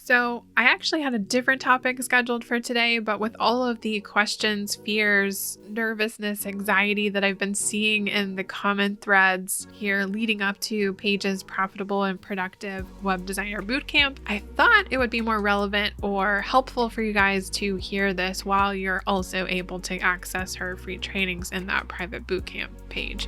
So I actually had a different topic scheduled for today, but with all of the questions, fears, nervousness, anxiety that I've been seeing in the comment threads here leading up to Paige's Profitable and Productive Web Designer Bootcamp, I thought it would be more relevant or helpful for you guys to hear this while you're also able to access her free trainings in that private bootcamp page.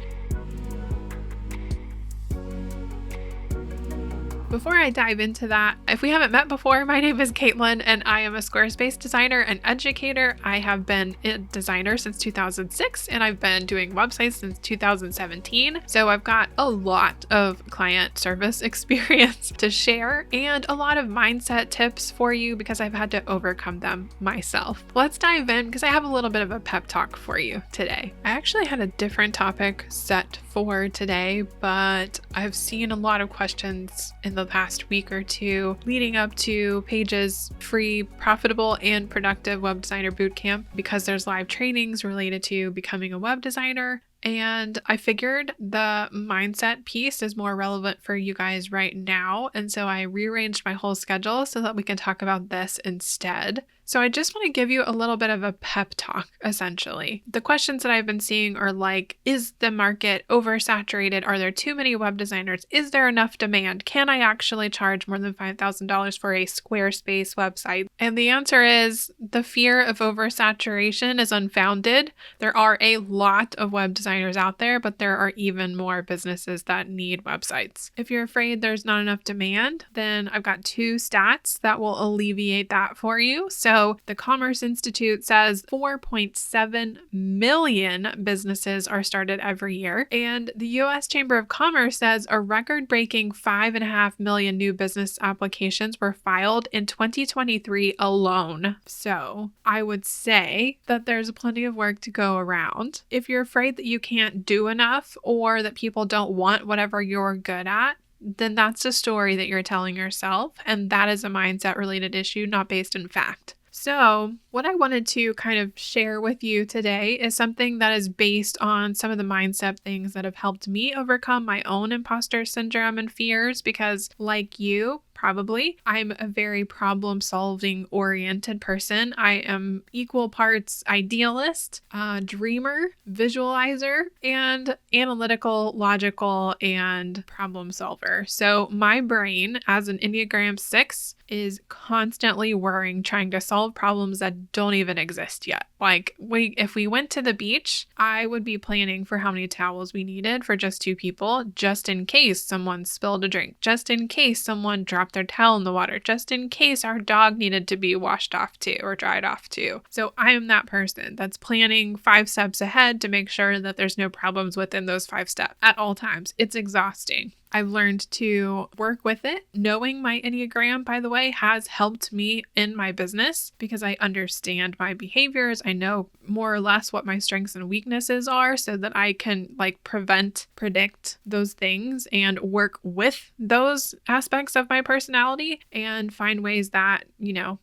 Before I dive into that, if we haven't met before, my name is Caitlin and I am a Squarespace designer and educator. I have been a designer since 2006 and I've been doing websites since 2017. So I've got a lot of client service experience to share and a lot of mindset tips for you because I've had to overcome them myself. Let's dive in because I have a little bit of a pep talk for you today. I actually had a different topic set for today, but I've seen a lot of questions in the past week or two leading up to Paige's free Profitable and Productive Web Designer Bootcamp because there's live trainings related to becoming a web designer. And I figured the mindset piece is more relevant for you guys right now. And so I rearranged my whole schedule so that we can talk about this instead. So I just want to give you a little bit of a pep talk, essentially. The questions that I've been seeing are like, is the market oversaturated? Are there too many web designers? Is there enough demand? Can I actually charge more than $5,000 for a Squarespace website? And the answer is the fear of oversaturation is unfounded. There are a lot of web designers out there, but there are even more businesses that need websites. If you're afraid there's not enough demand, then I've got two stats that will alleviate that for you. So the Commerce Institute says 4.7 million businesses are started every year. And the U.S. Chamber of Commerce says a record-breaking 5.5 million new business applications were filed in 2023 alone. So I would say that there's plenty of work to go around. If you're afraid that you can't do enough or that people don't want whatever you're good at, then that's a story that you're telling yourself. And that is a mindset related issue, not based in fact. So what I wanted to kind of share with you today is something that is based on some of the mindset things that have helped me overcome my own imposter syndrome and fears because like you, probably, I'm a very problem-solving oriented person. I am equal parts idealist, dreamer, visualizer, and analytical, logical, and problem solver. So my brain, as an Enneagram 6, is constantly worrying, trying to solve problems that don't even exist yet. Like, if we went to the beach, I would be planning for how many towels we needed for just 2 people, just in case someone spilled a drink, just in case someone dropped their towel in the water, just in case our dog needed to be washed off too or dried off too. So I am that person that's planning 5 steps ahead to make sure that there's no problems within those 5 steps at all times. It's exhausting. I've learned to work with it. Knowing my Enneagram, by the way, has helped me in my business because I understand my behaviors. I know more or less what my strengths and weaknesses are so that I can predict those things and work with those aspects of my personality and find ways that,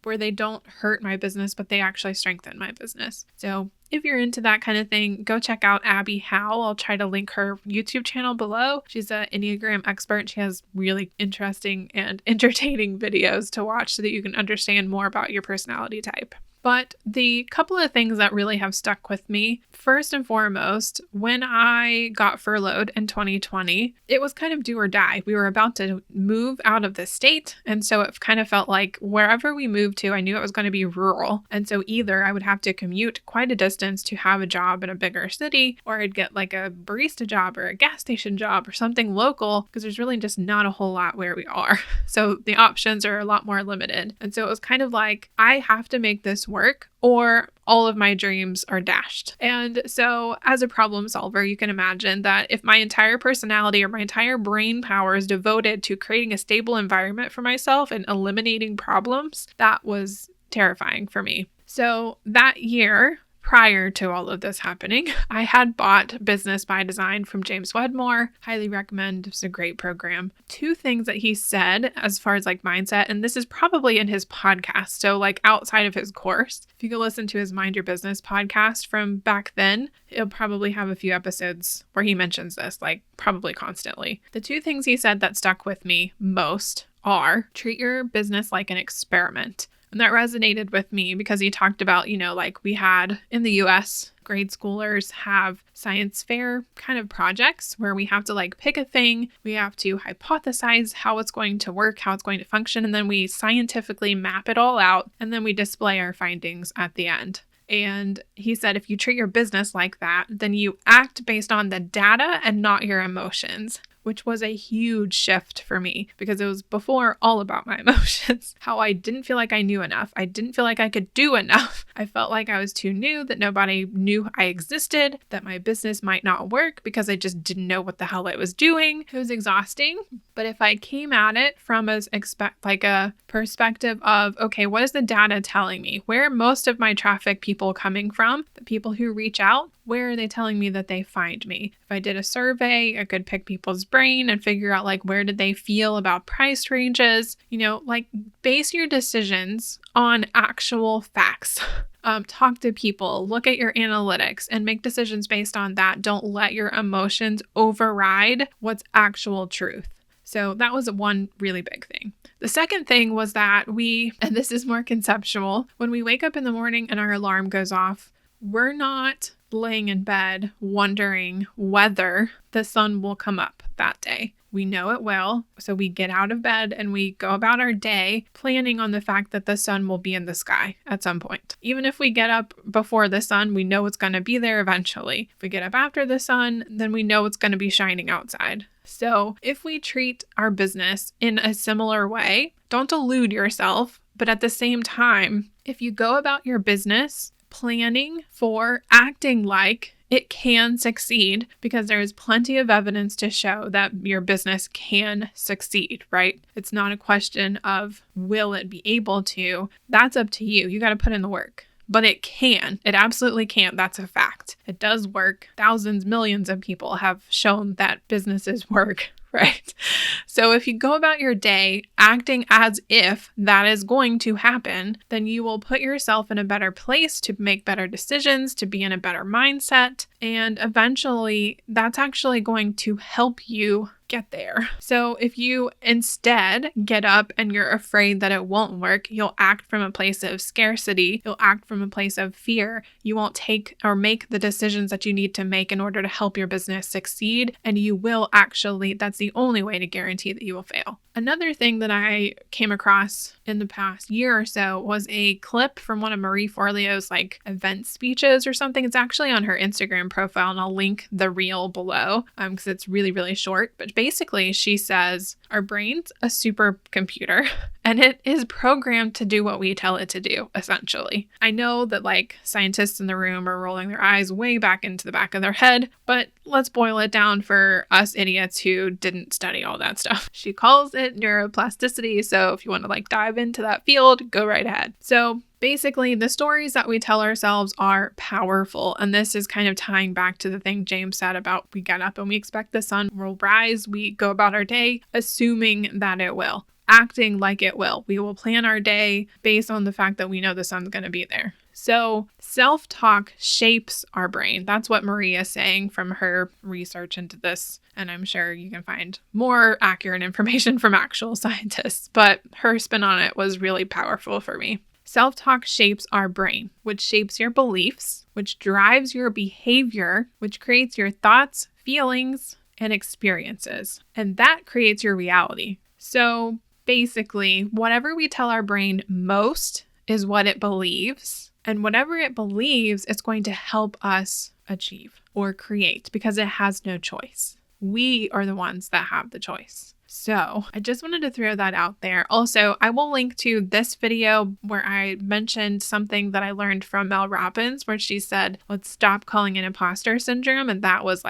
where they don't hurt my business, but they actually strengthen my business. So if you're into that kind of thing, go check out Abby Howe. I'll try to link her YouTube channel below. She's an Enneagram expert. She has really interesting and entertaining videos to watch so that you can understand more about your personality type. But the couple of things that really have stuck with me, first and foremost, when I got furloughed in 2020, it was kind of do or die. We were about to move out of the state. And so it kind of felt like wherever we moved to, I knew it was going to be rural. And so either I would have to commute quite a distance to have a job in a bigger city, or I'd get like a barista job or a gas station job or something local because there's really just not a whole lot where we are. So the options are a lot more limited. And so it was kind of like, I have to make this work or all of my dreams are dashed. And so as a problem solver, you can imagine that if my entire personality or my entire brain power is devoted to creating a stable environment for myself and eliminating problems, that was terrifying for me. So that year, prior to all of this happening, I had bought Business by Design from James Wedmore. Highly recommend. It's a great program. 2 things that he said as far as mindset, and this is probably in his podcast. So outside of his course, if you go listen to his Mind Your Business podcast from back then, he'll probably have a few episodes where he mentions this, probably constantly. The 2 things he said that stuck with me most are treat your business like an experiment. And that resonated with me because he talked about, like we had in the US, grade schoolers have science fair kind of projects where we have to like pick a thing. We have to hypothesize how it's going to work, how it's going to function. And then we scientifically map it all out. And then we display our findings at the end. And he said, if you treat your business like that, then you act based on the data and not your emotions, which was a huge shift for me because it was before all about my emotions, how I didn't feel like I knew enough. I didn't feel like I could do enough. I felt like I was too new, that nobody knew I existed, that my business might not work because I just didn't know what the hell I was doing. It was exhausting. But if I came at it from a perspective of, okay, what is the data telling me? Where are most of my traffic people coming from? The people who reach out, where are they telling me that they find me? If I did a survey, I could pick people's brain and figure out like where did they feel about price ranges, like base your decisions on actual facts. Talk to people, look at your analytics and make decisions based on that. Don't let your emotions override what's actual truth. So that was one really big thing. The second thing was that and this is more conceptual, when we wake up in the morning and our alarm goes off, we're not laying in bed wondering whether the sun will come up that day. We know it will. So we get out of bed and we go about our day planning on the fact that the sun will be in the sky at some point. Even if we get up before the sun, we know it's going to be there eventually. If we get up after the sun, then we know it's going to be shining outside. So if we treat our business in a similar way, don't delude yourself. But at the same time, if you go about your business planning for acting like it can succeed, because there is plenty of evidence to show that your business can succeed, right? It's not a question of will it be able to. That's up to you. You got to put in the work. But it can. It absolutely can. That's a fact. It does work. Thousands, millions of people have shown that businesses work, right? So if you go about your day acting as if that is going to happen, then you will put yourself in a better place to make better decisions, to be in a better mindset. And eventually, that's actually going to help you get there. So if you instead get up and you're afraid that it won't work, you'll act from a place of scarcity. You'll act from a place of fear. You won't take or make the decisions that you need to make in order to help your business succeed. And you will actually, that's the only way to guarantee that you will fail. Another thing that I came across in the past year or so was a clip from one of Marie Forleo's event speeches or something. It's actually on her Instagram profile, and I'll link the reel below because it's really, really short. But basically, she says, our brain's a supercomputer and it is programmed to do what we tell it to do, essentially. I know that scientists in the room are rolling their eyes way back into the back of their head, but let's boil it down for us idiots who didn't study all that stuff. She calls it neuroplasticity. So if you want to dive into that field, go right ahead. So basically, the stories that we tell ourselves are powerful. And this is kind of tying back to the thing James said about we get up and we expect the sun will rise. We go about our day assuming that it will, acting like it will. We will plan our day based on the fact that we know the sun's going to be there. So self-talk shapes our brain. That's what Maria is saying from her research into this. And I'm sure you can find more accurate information from actual scientists, but her spin on it was really powerful for me. Self-talk shapes our brain, which shapes your beliefs, which drives your behavior, which creates your thoughts, feelings, and experiences. And that creates your reality. So basically, whatever we tell our brain most is what it believes. And whatever it believes, it's going to help us achieve or create because it has no choice. We are the ones that have the choice. So I just wanted to throw that out there. Also, I will link to this video where I mentioned something that I learned from Mel Robbins, where she said, let's stop calling it imposter syndrome. And that was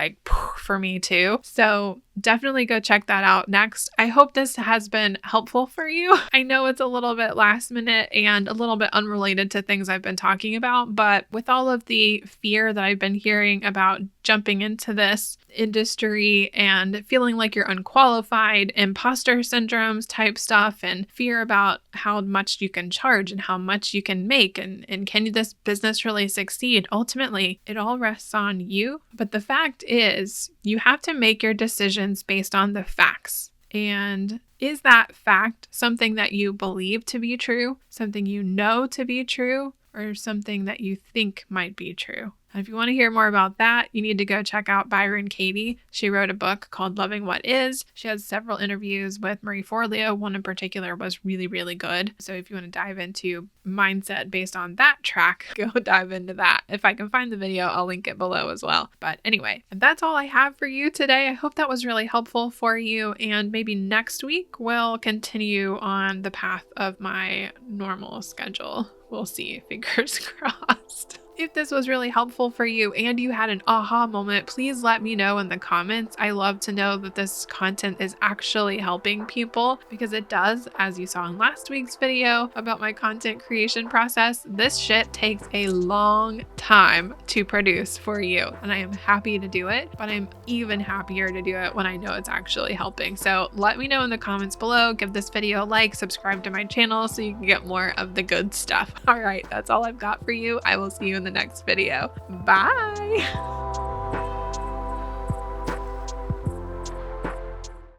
for me too. So definitely go check that out next. I hope this has been helpful for you. I know it's a little bit last minute and a little bit unrelated to things I've been talking about, but with all of the fear that I've been hearing about jumping into this industry and feeling like you're unqualified, imposter syndromes type stuff, and fear about how much you can charge and how much you can make and can this business really succeed? Ultimately, it all rests on you. But the fact is, you have to make your decisions based on the facts. And is that fact something that you believe to be true, something you know to be true, or something that you think might be true? And if you want to hear more about that, you need to go check out Byron Katie. She wrote a book called Loving What Is. She has several interviews with Marie Forleo. One in particular was really, really good. So if you want to dive into mindset based on that track, go dive into that. If I can find the video, I'll link it below as well. But anyway, that's all I have for you today. I hope that was really helpful for you. And maybe next week we'll continue on the path of my normal schedule. We'll see. Fingers crossed. If this was really helpful for you and you had an aha moment, please let me know in the comments. I love to know that this content is actually helping people, because it does. As you saw in last week's video about my content creation process, this shit takes a long time to produce for you. And I am happy to do it, but I'm even happier to do it when I know it's actually helping. So let me know in the comments below, give this video a like, subscribe to my channel so you can get more of the good stuff. All right, that's all I've got for you. I will see you in the next video. Bye.